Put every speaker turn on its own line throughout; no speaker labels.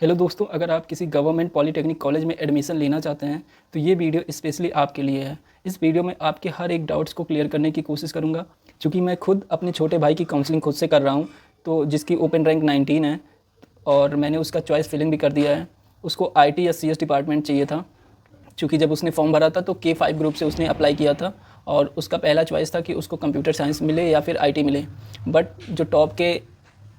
Hello दोस्तों, अगर आप किसी गवर्नमेंट पॉलिटेक्निक कॉलेज में एडमिशन लेना चाहते हैं तो ये वीडियो स्पेशली आपके लिए है। इस वीडियो में आपके हर एक डाउट्स को क्लियर करने की कोशिश करूँगा। चूँकि मैं खुद अपने छोटे भाई की काउंसलिंग खुद से कर रहा हूँ, तो जिसकी ओपन रैंक 19 है और मैंने उसका चॉइस फिलिंग भी कर दिया है। उसको आईटी या सीएस डिपार्टमेंट चाहिए था। चूँकि जब उसने फॉर्म भरा था तो K5 ग्रुप से उसने अप्लाई किया था और उसका पहला चॉइस था कि उसको कंप्यूटर साइंस मिले या फिर आईटी मिले। बट जो टॉप के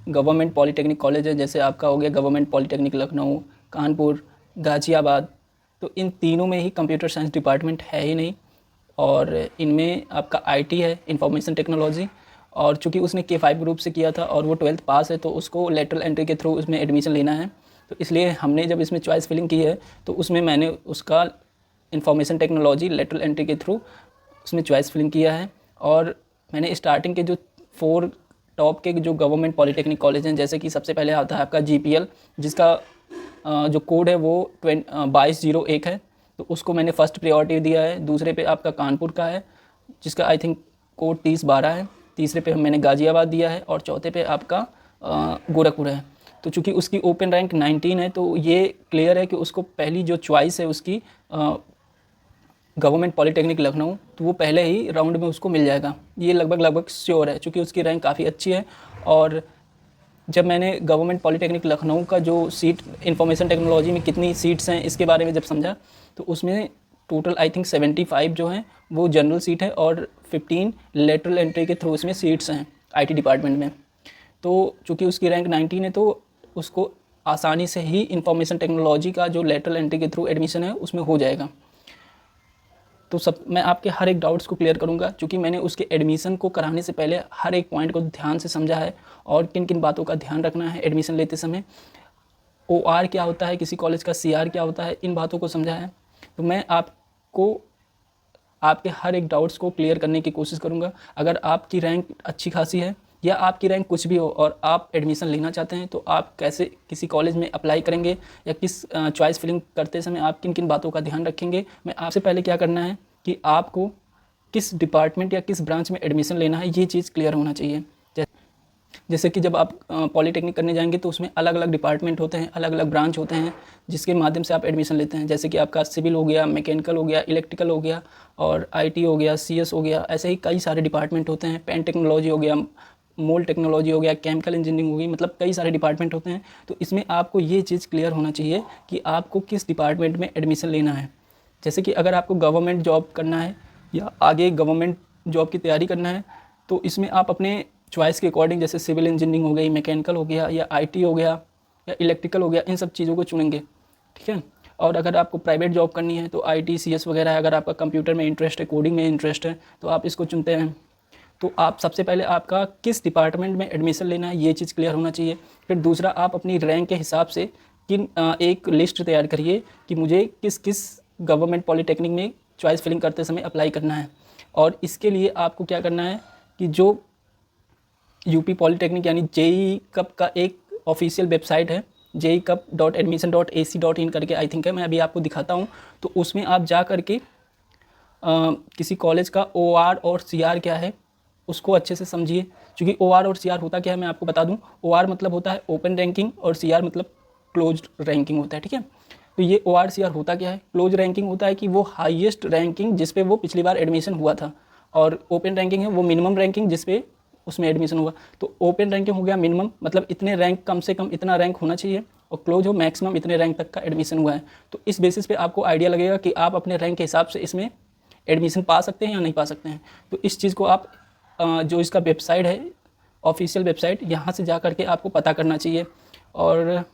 गवर्नमेंट पॉलिटेक्निक कॉलेज है, जैसे आपका हो गया गवर्नमेंट पॉलिटेक्निक लखनऊ, कानपुर, गाज़ियाबाद, तो इन तीनों में ही कंप्यूटर साइंस डिपार्टमेंट है ही नहीं। और इनमें आपका आईटी है, इंफॉर्मेशन टेक्नोलॉजी। और चूँकि उसने K5 ग्रुप से किया था और वो 12th पास है, तो उसको लेटरल एंट्री के थ्रू उसमें एडमिशन लेना है। तो इसलिए हमने जब इसमें चॉइस फिलिंग की है तो उसमें मैंने उसका इंफॉर्मेशन टेक्नोलॉजी लेटरल एंट्री के थ्रू उसमें चॉइस फिलिंग किया है। और मैंने स्टार्टिंग के जो 4 टॉप के जो गवर्नमेंट पॉलिटेक्निक कॉलेज हैं, जैसे कि सबसे पहले आता है आपका GPL, जिसका जो कोड है वो 2201 है, तो उसको मैंने फर्स्ट प्रायोरिटी दिया है। दूसरे पे आपका कानपुर का है, जिसका आई थिंक कोड 3012 है। तीसरे पे मैंने गाज़ियाबाद दिया है और चौथे पे आपका गोरखपुर है। तो चूँकि उसकी ओपन रैंक 19 है, तो ये क्लियर है कि उसको पहली जो चॉइस है उसकी गवर्नमेंट पॉलिटेक्निक लखनऊ, तो वो पहले ही राउंड में उसको मिल जाएगा। ये लगभग श्योर है, चूँकि उसकी रैंक काफ़ी अच्छी है। और जब मैंने गवर्नमेंट पॉलिटेक्निक लखनऊ का जो सीट इंफॉर्मेशन टेक्नोलॉजी में कितनी सीट्स हैं इसके बारे में जब समझा, तो उसमें टोटल आई थिंक 75 जो हैं वो जनरल सीट है और 15 लेटरल एंट्री के थ्रू उसमें सीट्स हैं आईटी डिपार्टमेंट में। तो चूँकि उसकी रैंक 19 है, तो उसको आसानी से ही इंफॉर्मेशन टेक्नोलॉजी का जो लेटरल एंट्री के थ्रू एडमिशन है उसमें हो जाएगा। तो सब मैं आपके हर एक डाउट्स को क्लियर करूंगा, क्योंकि मैंने उसके एडमिशन को कराने से पहले हर एक पॉइंट को ध्यान से समझा है और किन किन बातों का ध्यान रखना है एडमिशन लेते समय। OR क्या होता है, किसी कॉलेज का CR क्या होता है, इन बातों को समझा है। तो मैं आपको आपके हर एक डाउट्स को क्लियर करने की कोशिश करूँगा। अगर आपकी रैंक अच्छी खासी है या आपकी रैंक कुछ भी हो और आप एडमिशन लेना चाहते हैं, तो आप कैसे किसी कॉलेज में अप्लाई करेंगे या किस चॉइस फिलिंग करते समय आप किन किन बातों का ध्यान रखेंगे, मैं आपसे पहले क्या करना है कि आपको किस डिपार्टमेंट या किस ब्रांच में एडमिशन लेना है, ये चीज़ क्लियर होना चाहिए। जैसे कि जब आप पॉलिटेक्निक करने जाएंगे तो उसमें अलग अलग डिपार्टमेंट होते हैं, अलग अलग ब्रांच होते हैं, जिसके माध्यम से आप एडमिशन लेते हैं। जैसे कि आपका सिविल हो गया, मैकेनिकल हो गया, इलेक्ट्रिकल हो गया और आईटी हो गया, CS हो गया। ऐसे ही कई सारे डिपार्टमेंट होते हैं। पेन टेक्नोलॉजी हो गया, मोल्ड टेक्नोलॉजी हो गया, केमिकल इंजीनियरिंग हो गई, मतलब कई सारे डिपार्टमेंट होते हैं। तो इसमें आपको ये चीज़ क्लियर होना चाहिए कि आपको किस डिपार्टमेंट में एडमिशन लेना है। जैसे कि अगर आपको गवर्नमेंट जॉब करना है या आगे गवर्नमेंट जॉब की तैयारी करना है, तो इसमें आप अपने चॉइस के अकॉर्डिंग, जैसे सिविल इंजीनियरिंग हो गई, मैकेनिकल हो गया या आईटी हो गया या इलेक्ट्रिकल हो गया, इन सब चीज़ों को चुनेंगे, ठीक है। और अगर आपको प्राइवेट जॉब करनी है तो आईटी, CS वगैरह है। अगर आपका कंप्यूटर में इंटरेस्ट है, कोडिंग में इंटरेस्ट है, तो आप इसको चुनते हैं। तो आप सबसे पहले आपका किस डिपार्टमेंट में एडमिशन लेना है ये चीज़ क्लियर होना चाहिए। फिर दूसरा, आप अपनी रैंक के हिसाब से एक लिस्ट तैयार करिए कि मुझे किस किस गवर्नमेंट पॉलिटेक्निक में चॉइस फिलिंग करते समय अप्लाई करना है। और इसके लिए आपको क्या करना है कि जो यूपी पॉलिटेक्निक यानी JEE कप का एक ऑफिशियल वेबसाइट है, jeecup.admission.ac.in करके आई थिंक है, मैं अभी आपको दिखाता हूँ। तो उसमें आप जा करके किसी कॉलेज का OR और CR क्या है उसको अच्छे से समझिए। क्योंकि OR और CR होता क्या है मैं आपको बता दूं। OR मतलब होता है ओपन रैंकिंग और CR मतलब क्लोज्ड रैंकिंग होता है, ठीक है। तो ये OR CR होता क्या है? क्लोज रैंकिंग होता है कि वो हाईएस्ट रैंकिंग जिस पे वो पिछली बार एडमिशन हुआ था, और ओपन रैंकिंग है वो मिनिमम रैंकिंग जिस पे उसमें एडमिशन हुआ। तो ओपन रैंकिंग हो गया मिनिमम, मतलब इतने रैंक, कम से कम इतना रैंक होना चाहिए, और क्लोज हो मैक्सिमम इतने रैंक तक का एडमिशन हुआ है। तो इस बेसिस पे आपको आइडिया लगेगा कि आप अपने रैंक के हिसाब से इसमें एडमिशन पा सकते हैं या नहीं पा सकते हैं। तो इस चीज़ को आप जो इसका वेबसाइट है, ऑफिशियल वेबसाइट, यहाँ से जा करके आपको पता करना चाहिए। और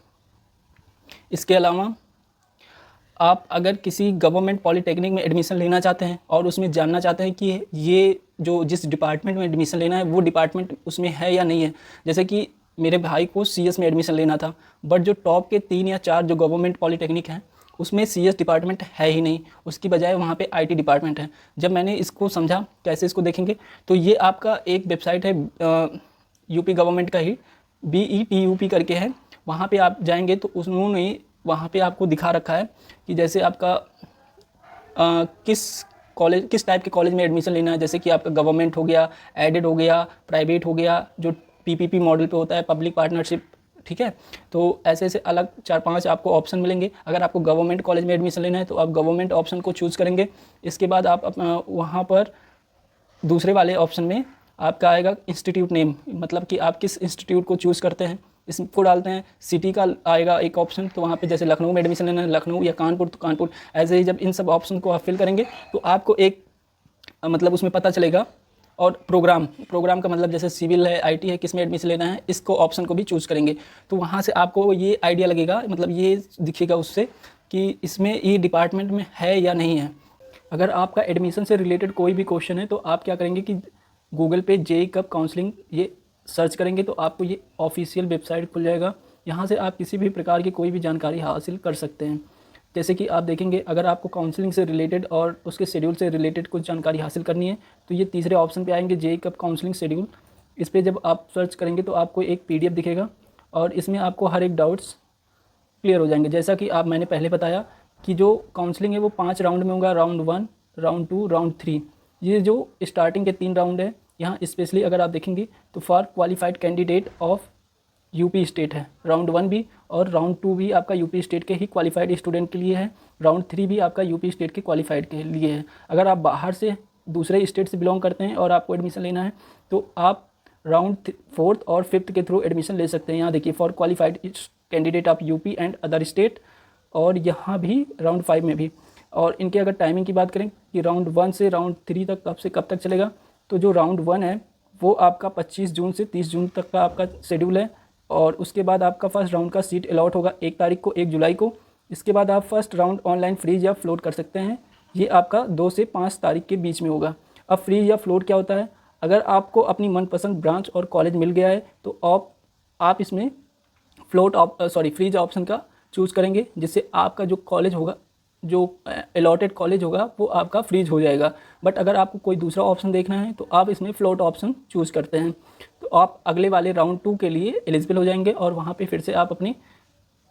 इसके अलावा आप अगर किसी गवर्नमेंट पॉलिटेक्निक में एडमिशन लेना चाहते हैं और उसमें जानना चाहते हैं कि ये जो जिस डिपार्टमेंट में एडमिशन लेना है वो डिपार्टमेंट उसमें है या नहीं है। जैसे कि मेरे भाई को CS में एडमिशन लेना था, बट जो टॉप के 3 या 4 जो गवर्नमेंट पॉलिटेक्निक हैं उसमें CS डिपार्टमेंट है ही नहीं, उसकी बजाय वहाँ पे IT डिपार्टमेंट है। जब मैंने इसको समझा कैसे इसको देखेंगे, तो ये आपका एक वेबसाइट है यूपी गवर्नमेंट का ही, BETUP करके है। वहाँ पे आप जाएंगे तो उन्होंने वहाँ पे आपको दिखा रखा है कि जैसे आपका किस कॉलेज, किस टाइप के कॉलेज में एडमिशन लेना है। जैसे कि आपका गवर्नमेंट हो गया, एडेड हो गया, प्राइवेट हो गया, जो PPP मॉडल पे होता है, पब्लिक पार्टनरशिप ठीक है। तो ऐसे ऐसे अलग 4-5 आपको ऑप्शन मिलेंगे। अगर आपको गवर्नमेंट कॉलेज में एडमिशन लेना है तो आप गवर्नमेंट ऑप्शन को चूज़ करेंगे। इसके बाद आप अपना वहाँ पर दूसरे वाले ऑप्शन में आपका आएगा इंस्टीट्यूट नेम, मतलब कि आप किस इंस्टीट्यूट को चूज़ करते हैं इसको डालते हैं। सिटी का आएगा एक ऑप्शन, तो वहाँ पे जैसे लखनऊ में एडमिशन लेना है लखनऊ, या कानपुर तो कानपुर। ऐसे ही जब इन सब ऑप्शन को आप फिल करेंगे तो आपको एक मतलब उसमें पता चलेगा। और प्रोग्राम का मतलब जैसे सिविल है, आईटी है, किस में एडमिशन लेना है, इसको ऑप्शन को भी चूज़ करेंगे। तो वहाँ से आपको ये आइडिया लगेगा, मतलब ये दिखेगा उससे कि इसमें ये डिपार्टमेंट में है या नहीं है। अगर आपका एडमिशन से रिलेटेड कोई भी क्वेश्चन है तो आप क्या करेंगे कि गूगल पे जेईई कब काउंसलिंग ये सर्च करेंगे तो आपको ये ऑफिशियल वेबसाइट खुल जाएगा। यहाँ से आप किसी भी प्रकार की कोई भी जानकारी हासिल कर सकते हैं। जैसे कि आप देखेंगे, अगर आपको काउंसलिंग से रिलेटेड और उसके शेड्यूल से रिलेटेड कुछ जानकारी हासिल करनी है तो ये तीसरे ऑप्शन पे आएंगे, जेईई कब काउंसलिंग शेड्यूल। इस पर जब आप सर्च करेंगे तो आपको एक PDF दिखेगा और इसमें आपको हर एक डाउट्स क्लियर हो जाएंगे। जैसा कि मैंने पहले बताया कि जो काउंसलिंग है वो 5 राउंड में होगा, राउंड 1, राउंड 2, राउंड 3। ये जो स्टार्टिंग के 3 राउंड है, यहाँ स्पेशली अगर आप देखेंगे तो for qualified candidate of UP state है राउंड 1 भी, और राउंड 2 भी आपका यूपी स्टेट के ही क्वालिफाइड स्टूडेंट के लिए है, राउंड 3 भी आपका यूपी स्टेट के क्वालिफाइड के लिए है। अगर आप बाहर से दूसरे स्टेट से बिलोंग करते हैं और आपको एडमिशन लेना है तो आप राउंड 4th और 5th के थ्रू एडमिशन ले सकते हैं। यहाँ देखिए, for qualified candidate of UP and other state, और यहाँ भी राउंड 5 में भी। और इनके अगर टाइमिंग की बात करें कि राउंड 1 से राउंड 3 तक कब से कब तक चलेगा, तो जो राउंड 1 है वो आपका 25 जून से 30 जून तक का आपका शेड्यूल है। और उसके बाद आपका फर्स्ट राउंड का सीट अलॉट होगा 1 तारीख को, 1 जुलाई को। इसके बाद आप फर्स्ट राउंड ऑनलाइन फ्रीज या फ्लोट कर सकते हैं। ये आपका 2 से 5 तारीख के बीच में होगा। अब फ्रीज या फ्लोट क्या होता है, अगर आपको अपनी मनपसंद ब्रांच और कॉलेज मिल गया है तो आप इसमें फ्रीज ऑप्शन का चूज़ करेंगे, जिससे आपका जो कॉलेज होगा, जो अलॉटेड कॉलेज होगा वो आपका फ्रीज हो जाएगा। बट अगर आपको कोई दूसरा ऑप्शन देखना है तो आप इसमें फ्लोट ऑप्शन चूज़ करते हैं, तो आप अगले वाले राउंड 2 के लिए एलिजिबल हो जाएंगे और वहाँ पे फिर से आप अपनी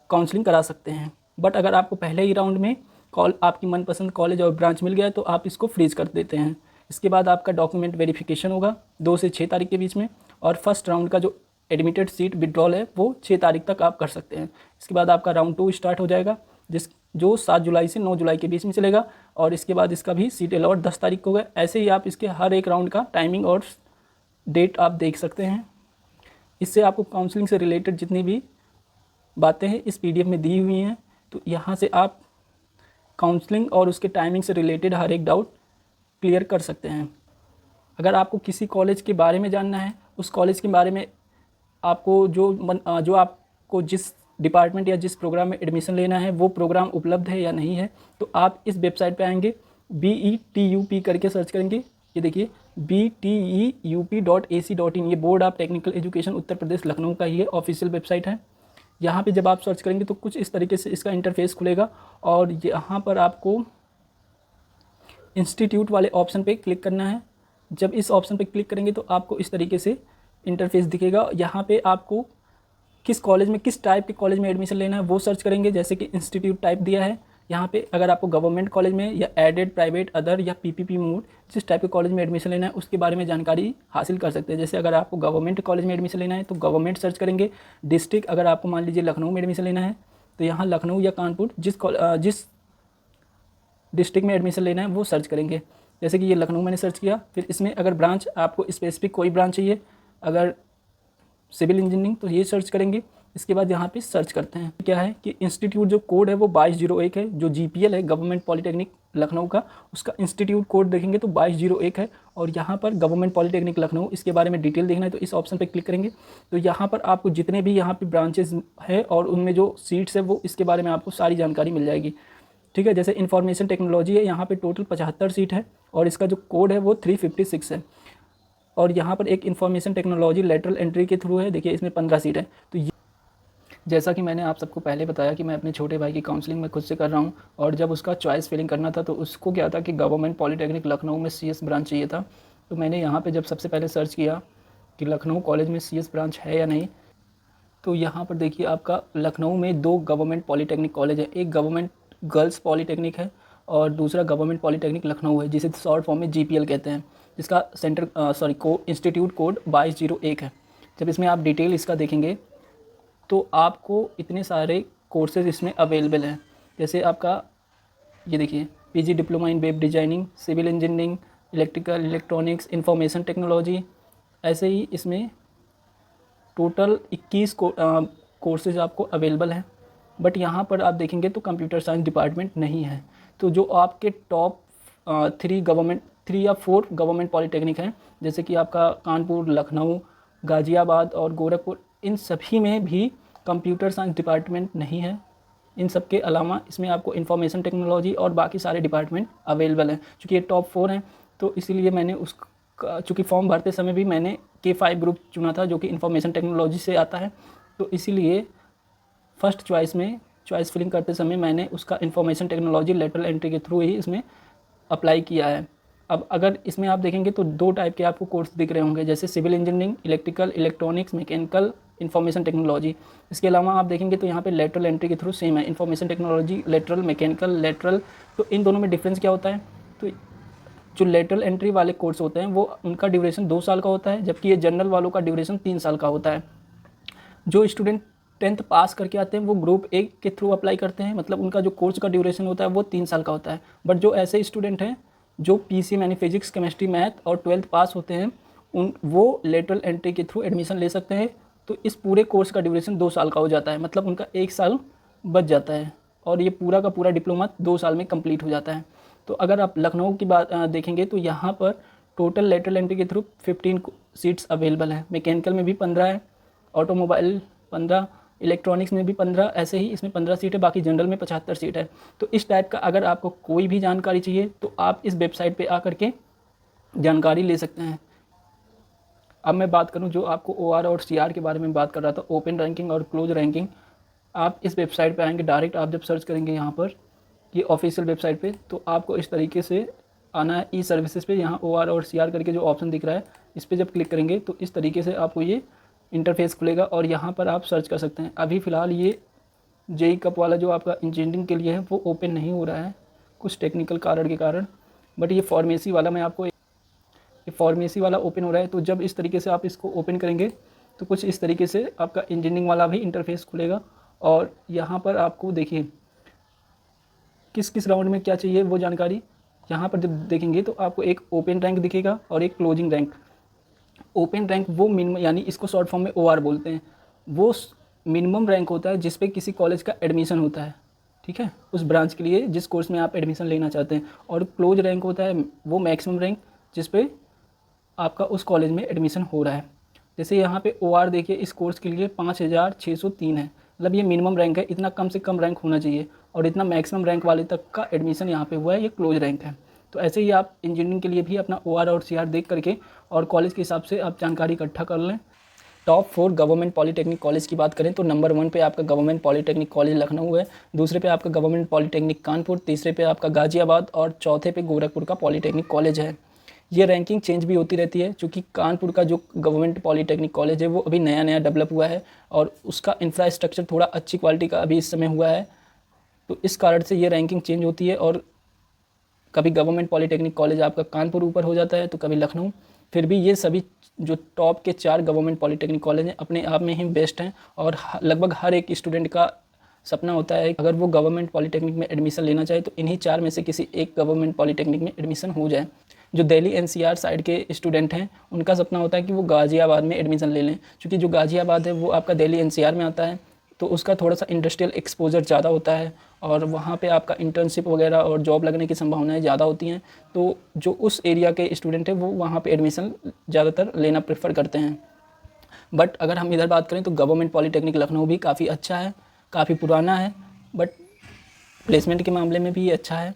काउंसलिंग करा सकते हैं। बट अगर आपको पहले ही राउंड में आपकी मनपसंद कॉलेज और ब्रांच मिल गया है तो आप इसको फ्रीज कर देते हैं। इसके बाद आपका डॉक्यूमेंट वेरिफिकेशन होगा 2 से 6 तारीख के बीच में, और फर्स्ट राउंड का जो एडमिटेड सीट विड्रॉल है वो 6 तारीख तक आप कर सकते हैं। इसके बाद आपका राउंड 2 स्टार्ट हो जाएगा, जो 7 जुलाई से 9 जुलाई के बीच में चलेगा, और इसके बाद इसका भी सीट अलॉट 10 तारीख को होगा। ऐसे ही आप इसके हर एक राउंड का टाइमिंग और डेट आप देख सकते हैं। इससे आपको काउंसलिंग से रिलेटेड जितनी भी बातें हैं इस PDF में दी हुई हैं, तो यहाँ से आप काउंसलिंग और उसके टाइमिंग से रिलेटेड हर एक डाउट क्लियर कर सकते हैं। अगर आपको किसी कॉलेज के बारे में जानना है, उस कॉलेज के बारे में आपको जो आपको जिस डिपार्टमेंट या जिस प्रोग्राम में एडमिशन लेना है वो प्रोग्राम उपलब्ध है या नहीं है, तो आप इस वेबसाइट पे आएंगे, BETUP करके सर्च करेंगे। ये देखिए BTEUP.ac.in, ये board of technical education Uttar Pradesh Lucknow का ये ऑफिशियल वेबसाइट है। यहाँ पे जब आप सर्च करेंगे तो कुछ इस तरीके से इसका इंटरफेस खुलेगा, और यहाँ पर आपको इंस्टीट्यूट वाले ऑप्शन पे क्लिक करना है। जब इस ऑप्शन पे क्लिक करेंगे तो आपको इस तरीके से इंटरफेस दिखेगा। यहाँ पे आपको किस कॉलेज में, किस टाइप के कॉलेज में एडमिशन लेना है वो सर्च करेंगे, जैसे कि इंस्टीट्यूट टाइप दिया है यहाँ पे। अगर आपको गवर्नमेंट कॉलेज में या एडेड, प्राइवेट, अदर या PPP मोड, जिस टाइप के कॉलेज में एडमिशन लेना है उसके बारे में जानकारी हासिल कर सकते हैं। जैसे अगर आपको गवर्नमेंट कॉलेज में एडमिशन लेना है तो गवर्नमेंट सर्च करेंगे। डिस्ट्रिक्ट, अगर आपको मान लीजिए लखनऊ में एडमिशन लेना है तो यहाँ लखनऊ या कानपुर, जिस डिस्ट्रिक्ट में एडमिशन लेना है वो सर्च करेंगे। जैसे कि ये लखनऊ मैंने सर्च किया। फिर इसमें अगर ब्रांच, आपको स्पेसिफिक कोई ब्रांच चाहिए, अगर सिविल इंजीनियरिंग तो ये सर्च करेंगे। इसके बाद यहाँ पे सर्च करते हैं, क्या है कि इंस्टीट्यूट जो कोड है वो 2201 है। जो GPL है गवर्नमेंट पॉलीटेक्निक लखनऊ का, उसका इंस्टीट्यूट कोड देखेंगे तो 2201 है। और यहाँ पर गवर्नमेंट पॉलीटेक्निक लखनऊ, इसके बारे में डिटेल देखना है तो इस ऑप्शन पे क्लिक करेंगे। तो यहाँ पर आपको जितने भी यहाँ पे ब्रांचेस है और उनमें जो सीट्स है वो इसके बारे में आपको सारी जानकारी मिल जाएगी। ठीक है, जैसे इन्फॉर्मेशन टेक्नोलॉजी है, यहाँ पे टोटल 75 सीट है और इसका जो कोड है वो 356 है। और यहाँ पर एक इन्फॉर्मेशन टेक्नोलॉजी लेटरल एंट्री के थ्रू है, देखिए इसमें 15 सीट है। तो जैसा कि मैंने आप सबको पहले बताया कि मैं अपने छोटे भाई की काउंसलिंग में खुद से कर रहा हूँ, और जब उसका चॉइस फिलिंग करना था तो उसको क्या था कि गवर्नमेंट पॉलीटेक्निक लखनऊ में CS ब्रांच चाहिए था। तो मैंने यहाँ पे जब सबसे पहले सर्च किया कि लखनऊ कॉलेज में CS ब्रांच है या नहीं, तो यहाँ पर देखिए आपका लखनऊ में 2 गवर्नमेंट पॉलीटेक्निक कॉलेज है। एक गवर्नमेंट गर्ल्स पॉलीटेक्निक है और दूसरा गवर्नमेंट पॉलीटेक्निक लखनऊ है, जिसे शॉर्ट फॉर्म में GPL कहते हैं, जिसका इंस्टीट्यूट कोड 2201 है। जब इसमें आप डिटेल इसका देखेंगे तो आपको इतने सारे कोर्सेज़ इसमें अवेलेबल हैं। जैसे आपका ये देखिए, PG diploma in web designing, civil engineering, electrical, electronics, information technology, ऐसे ही इसमें टोटल 21 कोर्सेज़ आपको अवेलेबल हैं। बट यहाँ पर आप देखेंगे तो कंप्यूटर साइंस डिपार्टमेंट नहीं है। तो जो आपके टॉप 3 या 4 गवर्नमेंट पॉलिटेक्निक हैं, जैसे कि आपका कानपुर, लखनऊ, गाज़ियाबाद और गोरखपुर, इन सभी में भी कंप्यूटर साइंस डिपार्टमेंट नहीं है। इन सब के अलावा इसमें आपको इंफॉर्मेशन टेक्नोलॉजी और बाकी सारे डिपार्टमेंट अवेलेबल हैं। चूँकि ये टॉप 4 हैं तो इसीलिए मैंने चूँकि फॉर्म भरते समय भी मैंने K5 ग्रुप चुना था, जो कि इंफॉर्मेशन टेक्नोलॉजी से आता है। तो इसीलिए फर्स्ट चॉइस में चॉइस फिलिंग करते समय मैंने उसका इंफॉर्मेशन टेक्नोलॉजी लेटरल एंट्री के थ्रू ही इसमें अप्लाई किया है। अब अगर इसमें आप देखेंगे तो 2 टाइप के आपको कोर्स दिख रहे होंगे, जैसे civil engineering, electrical, electronics, mechanical, information technology. इसके अलावा आप देखेंगे तो यहाँ पे लेटरल एंट्री के थ्रू सेम है, information technology lateral, mechanical lateral. तो इन दोनों में डिफरेंस क्या होता है? तो जो लेटरल एंट्री वाले कोर्स होते हैं वो उनका ड्यूरेशन 2 साल का होता है, जबकि ये जनरल वालों का ड्यूरेशन 3 साल का होता है। जो स्टूडेंट 10th पास करके आते हैं वो ग्रुप ए के थ्रू अप्लाई करते हैं, मतलब उनका जो कोर्स का ड्यूरेशन होता है वो 3 साल का होता है। बट जो ऐसे स्टूडेंट हैं जो PCM यानी फिजिक्स, केमिस्ट्री, मैथ और 12th पास होते हैं वो लेटरल एंट्री के थ्रू एडमिशन ले सकते हैं। तो इस पूरे कोर्स का ड्यूरेशन 2 साल का हो जाता है, मतलब उनका 1 साल बच जाता है और ये पूरा का पूरा डिप्लोमा 2 साल में कंप्लीट हो जाता है। तो अगर आप लखनऊ की बात देखेंगे तो यहाँ पर टोटल लेटरल एंट्री के थ्रू 15 सीट्स अवेलेबल हैं। मैकेनिकल में भी 15 है, ऑटोमोबाइल 15, इलेक्ट्रॉनिक्स में भी 15, ऐसे ही इसमें 15 सीट है, बाकी जनरल में 75 सीट है। तो इस टाइप का अगर आपको कोई भी जानकारी चाहिए तो आप इस वेबसाइट पे आकर के जानकारी ले सकते हैं। अब मैं बात करूं जो आपको OR और CR के बारे में बात कर रहा था, ओपन रैंकिंग और क्लोज रैंकिंग। आप इस वेबसाइट पे आएंगे, डायरेक्ट आप जब सर्च करेंगे यहाँ पर ये ऑफिशियल वेबसाइट पे, तो आपको इस तरीके से आना है ई सर्विसेज पे। यहाँ OR और CR करके जो ऑप्शन दिख रहा है इस पर जब क्लिक करेंगे तो इस तरीके से आपको ये इंटरफेस खुलेगा और यहाँ पर आप सर्च कर सकते हैं। अभी फ़िलहाल ये JEE कप वाला जो आपका इंजीनियरिंग के लिए है वो ओपन नहीं हो रहा है कुछ टेक्निकल कारण के कारण, बट ये फार्मेसी वाला मैं आपको ये फार्मेसी वाला ओपन हो रहा है। तो जब इस तरीके से आप इसको ओपन करेंगे तो कुछ इस तरीके से आपका इंजीनियरिंग वाला भी इंटरफेस खुलेगा और यहाँ पर आपको देखिए किस किस राउंड में क्या चाहिए वो जानकारी यहाँ पर जब देखेंगे तो आपको एक ओपन रैंक दिखेगा और एक क्लोजिंग रैंक। ओपन रैंक वो मिनिमम, यानी इसको शॉर्ट फॉर्म में OR बोलते हैं, वो मिनिमम रैंक होता है जिस पे किसी कॉलेज का एडमिशन होता है, ठीक है, उस ब्रांच के लिए जिस कोर्स में आप एडमिशन लेना चाहते हैं। और क्लोज रैंक होता है वो मैक्सिमम रैंक जिस पे आपका उस कॉलेज में एडमिशन हो रहा है। जैसे यहाँ पे OR देखिए इस कोर्स के लिए 5603 है, मतलब ये मिनिमम रैंक है, इतना कम से कम रैंक होना चाहिए और इतना मैक्सिमम रैंक वाले तक का एडमिशन यहाँ पे हुआ है, ये क्लोज रैंक है। तो ऐसे ही आप इंजीनियरिंग के लिए भी अपना OR और CR देख करके और कॉलेज के हिसाब से आप जानकारी इकट्ठा कर लें। टॉप 4 गवर्नमेंट पॉलिटेक्निक कॉलेज की बात करें तो नंबर 1 पे आपका गवर्नमेंट पॉलिटेक्निक कॉलेज लखनऊ है, दूसरे पे आपका गवर्नमेंट पॉलिटेक्निक कानपुर, तीसरे पे आपका गाज़ियाबाद और चौथे पे गोरखपुर का पॉलिटेक्निक कॉलेज है। ये रैंकिंग चेंज भी होती रहती है क्योंकि कानपुर का जो गवर्नमेंट पॉलिटेक्निक कॉलेज है वो अभी नया नया डेवलप हुआ है और उसका इंफ्रास्ट्रक्चर थोड़ा अच्छी क्वालिटी का अभी इस समय हुआ है। तो इस कारण से ये रैंकिंग चेंज होती है और कभी गवर्नमेंट पॉलिटेक्निक कॉलेज आपका कानपुर ऊपर हो जाता है तो कभी लखनऊ। फिर भी ये सभी जो टॉप के 4 गवर्नमेंट पॉलिटेक्निक कॉलेज हैं अपने आप में ही बेस्ट हैं और लगभग हर एक स्टूडेंट का सपना होता है अगर वो गवर्नमेंट पॉलिटेक्निक में एडमिशन लेना चाहे तो इन्हीं 4 में से किसी एक गवर्नमेंट पॉलिटेक्निक में एडमिशन हो जाए। जो दिल्ली NCR साइड के स्टूडेंट हैं उनका सपना होता है कि वो गाज़ियाबाद में एडमिशन ले लें, क्योंकि जो गाज़ियाबाद है वो आपका दिल्ली NCR में आता है तो उसका थोड़ा सा इंडस्ट्रियल एक्सपोजर ज़्यादा होता है और वहाँ पे आपका इंटर्नशिप वगैरह और जॉब लगने की संभावनाएं ज़्यादा होती हैं। तो जो उस एरिया के स्टूडेंट हैं वो वहाँ पे एडमिशन ज़्यादातर लेना प्रेफर करते हैं। बट अगर हम इधर बात करें तो गवर्नमेंट पॉलिटेक्निक लखनऊ भी काफ़ी अच्छा है, काफ़ी पुराना है, बट प्लेसमेंट के मामले में भी ये अच्छा है।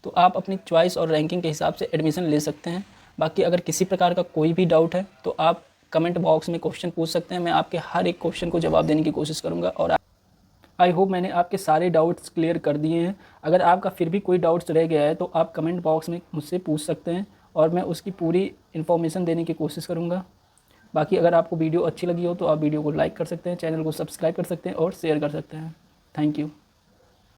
तो आप अपनी चॉइस और रैंकिंग के हिसाब से एडमिशन ले सकते हैं। बाकी अगर किसी प्रकार का कोई भी डाउट है तो आप कमेंट बॉक्स में क्वेश्चन पूछ सकते हैं, मैं आपके हर एक क्वेश्चन को जवाब देने की कोशिश करूंगा और आई होप मैंने आपके सारे डाउट्स क्लियर कर दिए हैं। अगर आपका फिर भी कोई डाउट्स रह गया है तो आप कमेंट बॉक्स में मुझसे पूछ सकते हैं और मैं उसकी पूरी इन्फॉर्मेशन देने की कोशिश करूँगा। बाकी अगर आपको वीडियो अच्छी लगी हो तो आप वीडियो को लाइक कर सकते हैं, चैनल को सब्सक्राइब कर सकते हैं और शेयर कर सकते हैं। Thank you.